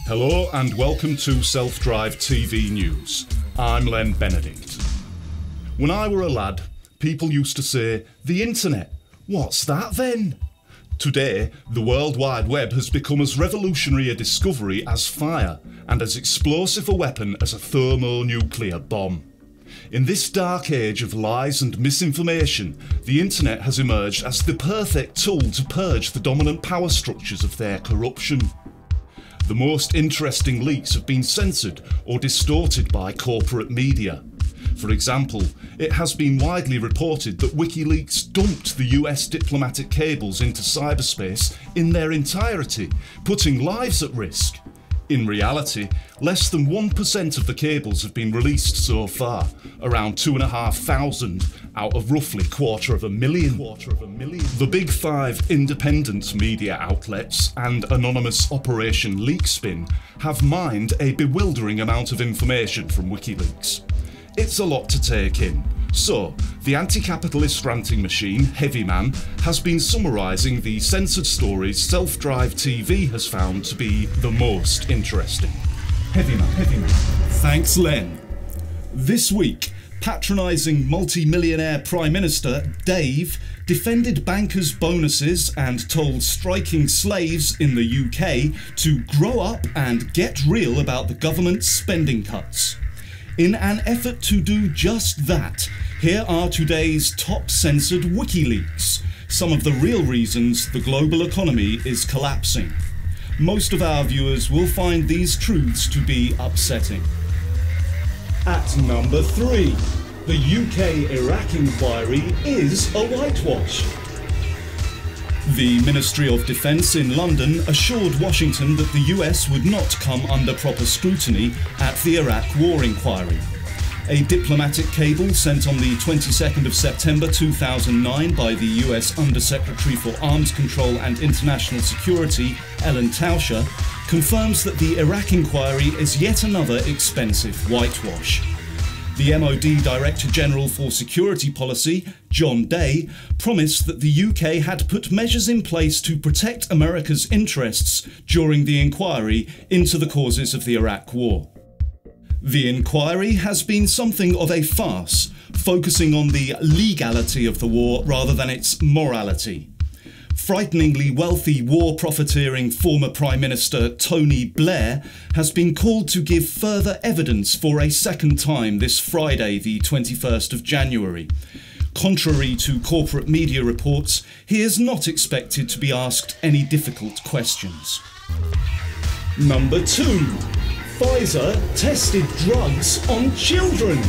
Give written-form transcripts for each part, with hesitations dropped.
Hello and welcome to Self-Drive TV News. I'm Len Benedict. When I were a lad, people used to say, "The internet, what's that then?" Today, the World Wide Web has become as revolutionary a discovery as fire and as explosive a weapon as a thermonuclear bomb. In this dark age of lies and misinformation, the internet has emerged as the perfect tool to purge the dominant power structures of their corruption. The most interesting leaks have been censored or distorted by corporate media. For example, it has been widely reported that WikiLeaks dumped the US diplomatic cables into cyberspace in their entirety, putting lives at risk. In reality, less than 1% of the cables have been released so far, around 2,500 out of roughly 250,000. The big five independent media outlets and anonymous Operation Leakspin have mined a bewildering amount of information from WikiLeaks. It's a lot to take in. So, the anti-capitalist ranting machine, HEAVYMAN, has been summarising the censored stories Self-Drive TV has found to be the most interesting. HEAVYMAN. Thanks, Len. This week, patronising multi-millionaire Prime Minister Dave defended bankers' bonuses and told striking slaves in the UK to grow up and get real about the government's spending cuts. In an effort to do just that, here are today's top censored WikiLeaks, some of the real reasons the global economy is collapsing. Most of our viewers will find these truths to be upsetting. At number 3, the UK Iraq inquiry is a whitewash. The Ministry of Defence in London assured Washington that the US would not come under proper scrutiny at the Iraq war inquiry. A diplomatic cable sent on the 22nd of September 2009 by the US Undersecretary for Arms Control and International Security, Ellen Tauscher, confirms that the Iraq inquiry is yet another expensive whitewash. The MOD Director General for Security Policy, John Day, promised that the UK had put measures in place to protect America's interests during the inquiry into the causes of the Iraq War. The inquiry has been something of a farce, focusing on the legality of the war rather than its morality. Frighteningly wealthy war-profiteering former Prime Minister Tony Blair has been called to give further evidence for a second time this Friday, the 21st of January. Contrary to corporate media reports, he is not expected to be asked any difficult questions. Number 2. Pfizer tested drugs on children.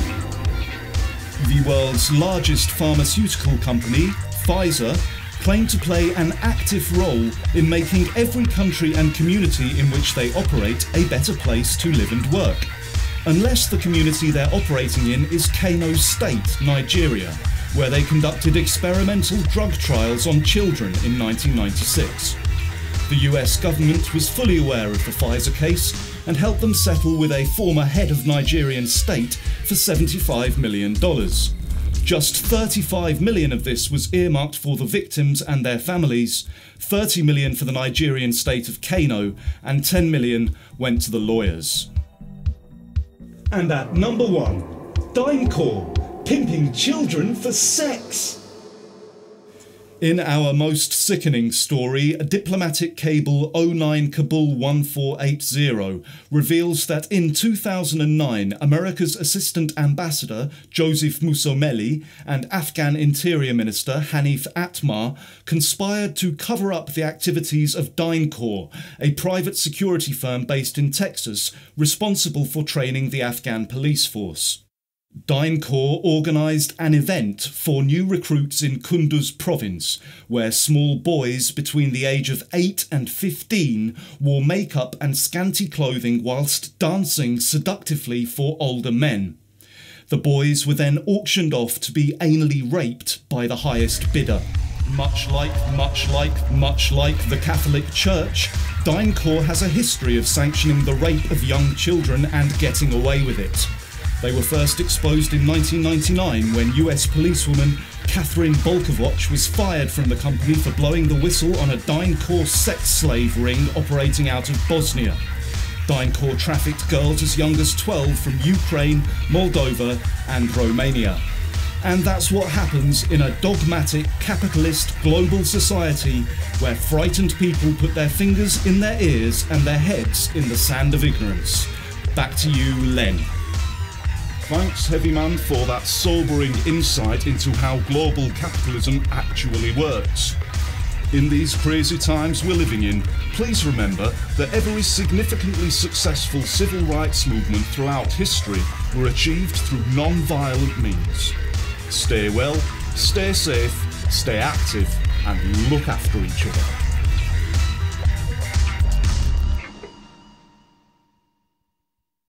The world's largest pharmaceutical company, Pfizer, claim to play an active role in making every country and community in which they operate a better place to live and work. Unless the community they're operating in is Kano State, Nigeria, where they conducted experimental drug trials on children in 1996. The US government was fully aware of the Pfizer case and helped them settle with a former head of Nigerian state for $75 million. Just $35 million of this was earmarked for the victims and their families, $30 million for the Nigerian state of Kano, and $10 million went to the lawyers. And at number 1, DynCorp, pimping children for sex. In our most sickening story, diplomatic cable 09 Kabul 1480 reveals that in 2009, America's Assistant Ambassador Joseph Musomeli and Afghan Interior Minister Hanif Atmar conspired to cover up the activities of DynCorp, a private security firm based in Texas responsible for training the Afghan police force. DynCorp organised an event for new recruits in Kunduz province, where small boys between the age of 8 and 15 wore makeup and scanty clothing whilst dancing seductively for older men. The boys were then auctioned off to be anally raped by the highest bidder. Much like the Catholic Church, DynCorp has a history of sanctioning the rape of young children and getting away with it. They were first exposed in 1999 when US policewoman Catherine Bolkovoc was fired from the company for blowing the whistle on a DynCorp sex slave ring operating out of Bosnia. DynCorp-trafficked girls as young as 12 from Ukraine, Moldova and Romania. And that's what happens in a dogmatic, capitalist, global society where frightened people put their fingers in their ears and their heads in the sand of ignorance. Back to you, Len. Thanks, Heavyman, for that sobering insight into how global capitalism actually works. In these crazy times we're living in, please remember that every significantly successful civil rights movement throughout history were achieved through non-violent means. Stay well, stay safe, stay active, and look after each other.